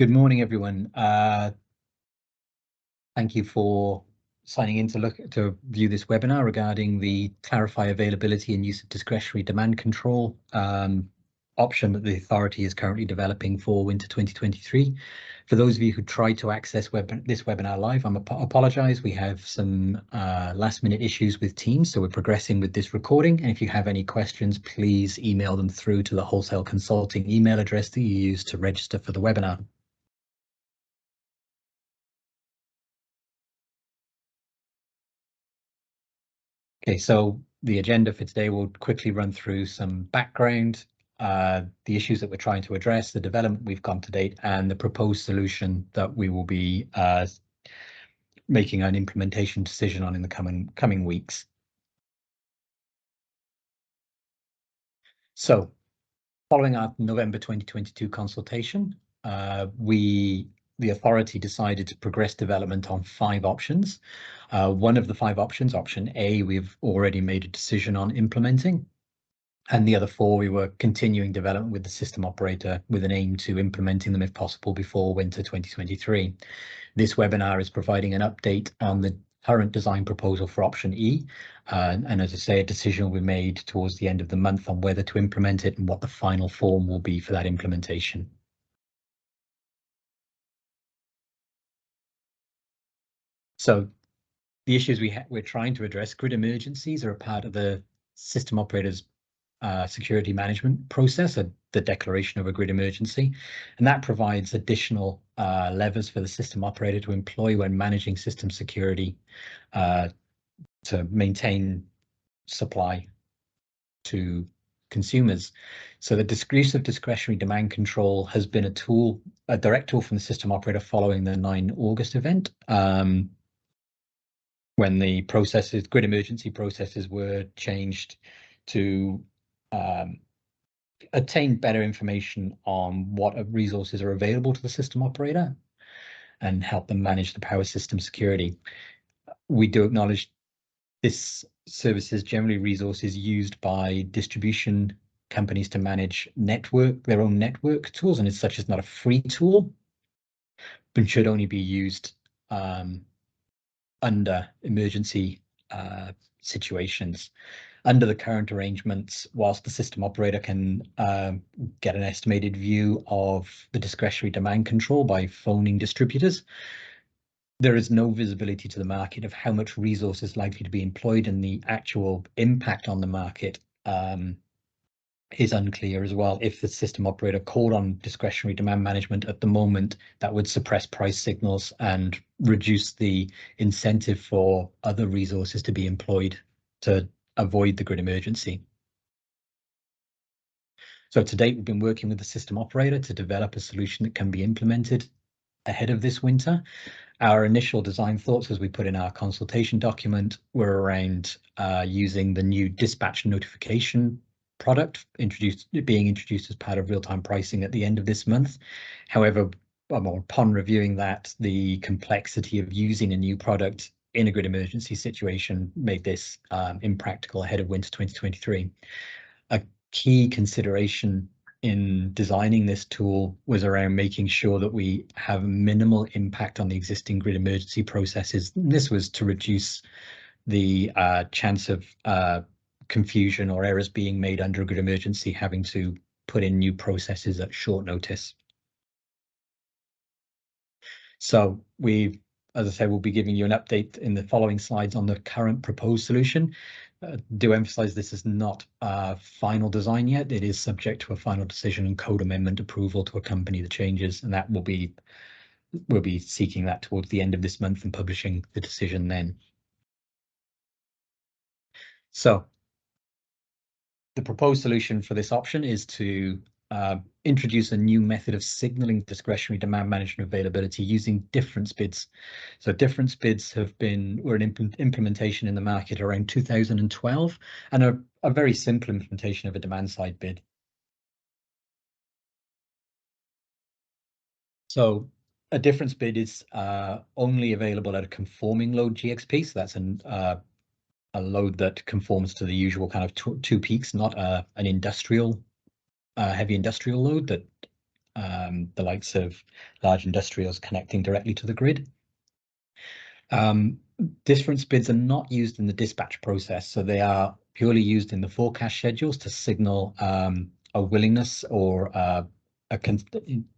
Good morning, everyone. Thank you for signing in to view this webinar regarding the clarify availability and use of discretionary demand control option that the authority is currently developing for winter 2023. For those of you who tried to access this webinar live, I apologize. We have some last-minute issues with Teams, so we're progressing with this recording. And if you have any questions, please email them through to the wholesale consulting email address that you used to register for the webinar. Okay, so the agenda for today will quickly run through some background, the issues that we're trying to address, the development we've gone to date, and the proposed solution that we will be making an implementation decision on in the coming weeks. So, following our November 2022 consultation, the authority decided to progress development on 5 options. One of the 5 options, option A, we've already made a decision on implementing, and the other 4 we were continuing development with the system operator with an aim to implementing them if possible before winter 2023. This webinar is providing an update on the current design proposal for option E, and as I say, a decision will be made towards the end of the month on whether to implement it and what the final form will be for that implementation. So the issues we're trying to address, grid emergencies are a part of the system operator's security management process, the declaration of a grid emergency, and that provides additional levers for the system operator to employ when managing system security to maintain supply to consumers. So the use of discretionary demand control has been a direct tool from the system operator following the 9 August event, when the grid emergency processes were changed to obtain better information on what resources are available to the system operator and help them manage the power system security. We do acknowledge this service is generally resources used by distribution companies to manage their own network tools, and as such is not a free tool, but should only be used under emergency situations. Under the current arrangements, whilst the system operator can get an estimated view of the discretionary demand control by phoning distributors, there is no visibility to the market of how much resource is likely to be employed, and the actual impact on the market is unclear as well. If the system operator called on discretionary demand management at the moment, that would suppress price signals and reduce the incentive for other resources to be employed to avoid the grid emergency. So to date, we've been working with the system operator to develop a solution that can be implemented ahead of this winter. Our initial design thoughts, as we put in our consultation document, were around using the new dispatch notification product being introduced as part of real-time pricing at the end of this month. However, upon reviewing that, the complexity of using a new product in a grid emergency situation made this impractical ahead of winter 2023. A key consideration in designing this tool was around making sure that we have minimal impact on the existing grid emergency processes. And this was to reduce the chance of confusion or errors being made under a grid emergency, having to put in new processes at short notice. So as I say, we'll be giving you an update in the following slides on the current proposed solution. Do emphasize this is not a final design yet. It is subject to a final decision and code amendment approval to accompany the changes, and that we'll be seeking that towards the end of this month and publishing the decision then. So the proposed solution for this option is to introduce a new method of signaling discretionary demand management availability using difference bids. So difference bids were an implementation in the market around 2012 and a very simple implementation of a demand side bid. So a difference bid is only available at a conforming load GXP. So that's a load that conforms to the usual kind of two peaks, not an industrial heavy industrial load that the likes of large industrials connecting directly to the grid. Difference bids are not used in the dispatch process, so they are purely used in the forecast schedules to signal a willingness or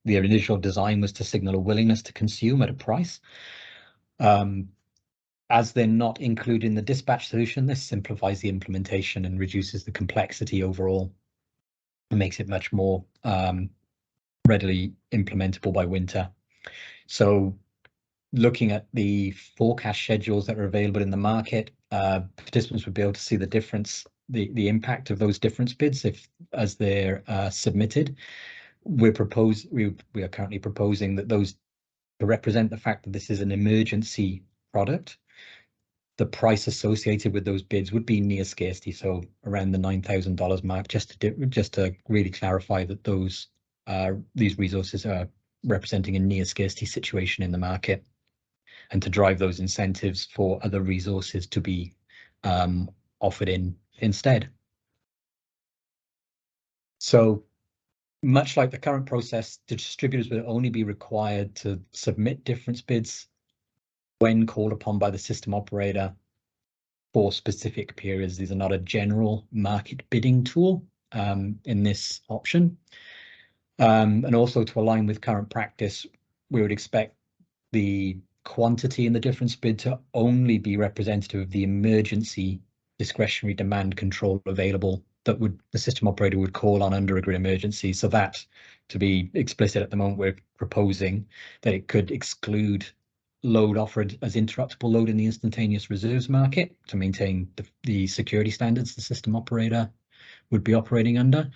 the initial design was to signal a willingness to consume at a price. As they're not included in the dispatch solution, this simplifies the implementation and reduces the complexity overall. It makes it much more readily implementable by winter. So looking at the forecast schedules that are available in the market, participants would be able to see the difference, the impact of those difference bids as they're submitted. We are currently proposing that those, to represent the fact that this is an emergency product, the price associated with those bids would be near scarcity, so around the $9,000 mark, just to really clarify that these resources are representing a near scarcity situation in the market, and to drive those incentives for other resources to be offered instead. So much like the current process, the distributors will only be required to submit difference bids when called upon by the system operator for specific periods. These are not a general market bidding tool in this option. And also, to align with current practice, we would expect the quantity in the difference bid to only be representative of the emergency discretionary demand control available that the system operator would call on under a grid emergency. So that, to be explicit, at the moment we're proposing that it could exclude load offered as interruptible load in the instantaneous reserves market to maintain the security standards the system operator would be operating under.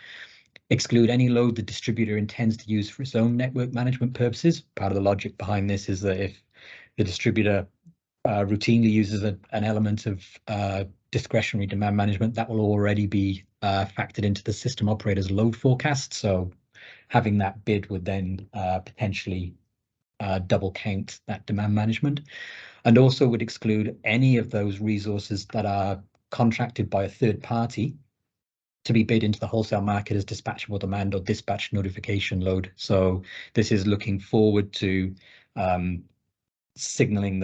Exclude any load the distributor intends to use for its own network management purposes. Part of the logic behind this is that if the distributor routinely uses an element of discretionary demand management, that will already be factored into the system operator's load forecast. So having that bid would then potentially double count that demand management, and also would exclude any of those resources that are contracted by a third party to be bid into the wholesale market as dispatchable demand or dispatch notification load. So this is looking forward to signaling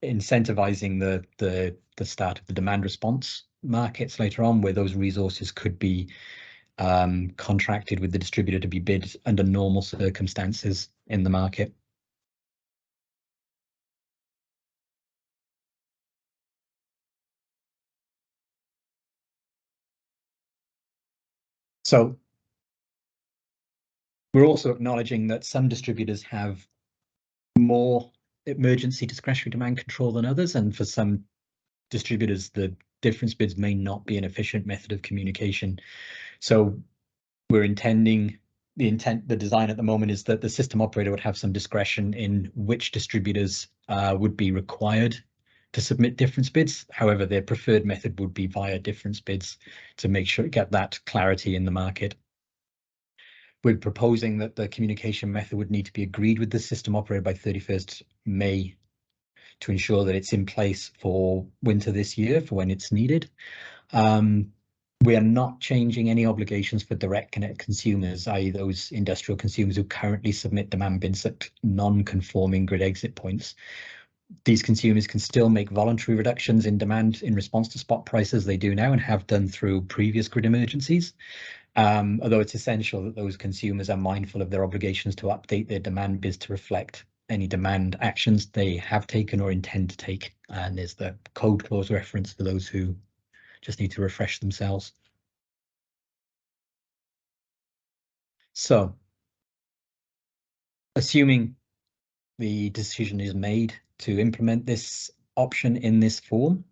incentivizing the start of the demand response markets later on, where those resources could be contracted with the distributor to be bid under normal circumstances in the market. So we're also acknowledging that some distributors have more emergency discretionary demand control than others, and for some distributors the difference bids may not be an efficient method of communication. So we're the design at the moment is that the system operator would have some discretion in which distributors would be required to submit difference bids. However, their preferred method would be via difference bids to make sure get that clarity in the market. We're proposing that the communication method would need to be agreed with the system operator by 31st May to ensure that it's in place for winter this year for when it's needed. We are not changing any obligations for direct connect consumers, i.e. those industrial consumers who currently submit demand bids at non-conforming grid exit points. These consumers can still make voluntary reductions in demand in response to spot prices. They do now and have done through previous grid emergencies. Although it's essential that those consumers are mindful of their obligations to update their demand bids to reflect any demand actions they have taken or intend to take. And there's the code clause reference for those who just need to refresh themselves. So, assuming the decision is made to implement this option in this form,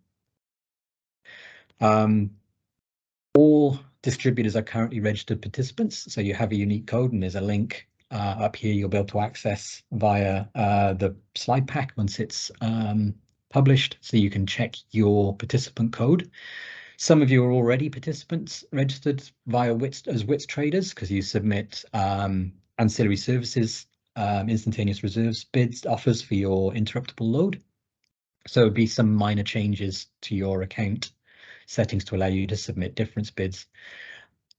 all distributors are currently registered participants. So you have a unique code, and there's a link up here you'll be able to access via the slide pack once it's published, so you can check your participant code. Some of you are already participants registered via as WITS traders because you submit ancillary services, instantaneous reserves bids, offers for your interruptible load. So it'd be some minor changes to your account settings to allow you to submit difference bids.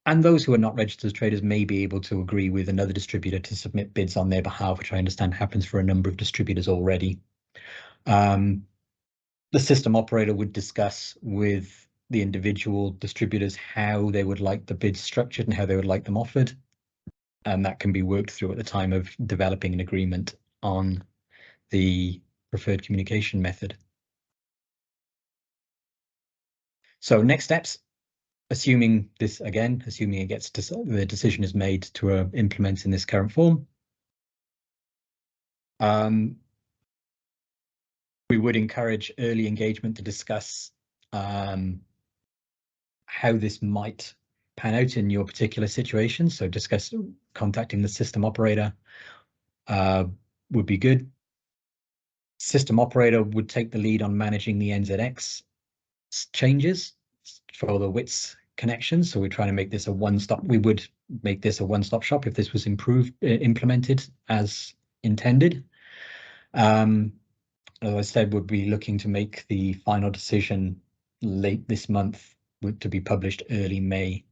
And those who are not registered as traders may be able to agree with another distributor to submit bids on their behalf, which I understand happens for a number of distributors already. The system operator would discuss with the individual distributors how they would like the bids structured and how they would like them offered. And that can be worked through at the time of developing an agreement on the preferred communication method. So next steps, assuming it gets the decision is made to implement in this current form. We would encourage early engagement to discuss how this might pan out in your particular situation. So discuss contacting the system operator would be good. System operator would take the lead on managing the NZX changes for the WITS connections. So we're trying to make this a one-stop. We would make this a one-stop shop if this was implemented as intended. As I said, we'll be looking to make the final decision late this month to be published early May.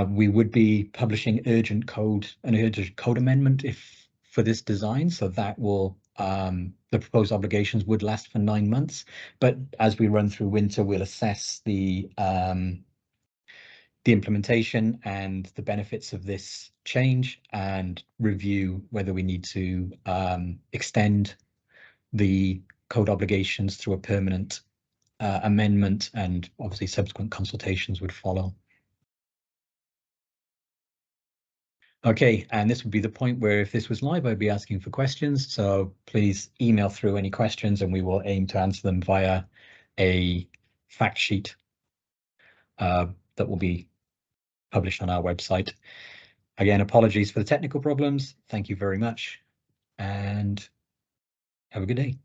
We would be publishing an urgent code amendment for this design, so that will the proposed obligations would last for 9 months. But as we run through winter, we'll assess the implementation and the benefits of this change and review whether we need to extend the code obligations through a permanent amendment, and obviously subsequent consultations would follow. Okay, and this would be the point where if this was live, I'd be asking for questions. So please email through any questions and we will aim to answer them via a fact sheet that will be published on our website. Again, apologies for the technical problems. Thank you very much and have a good day.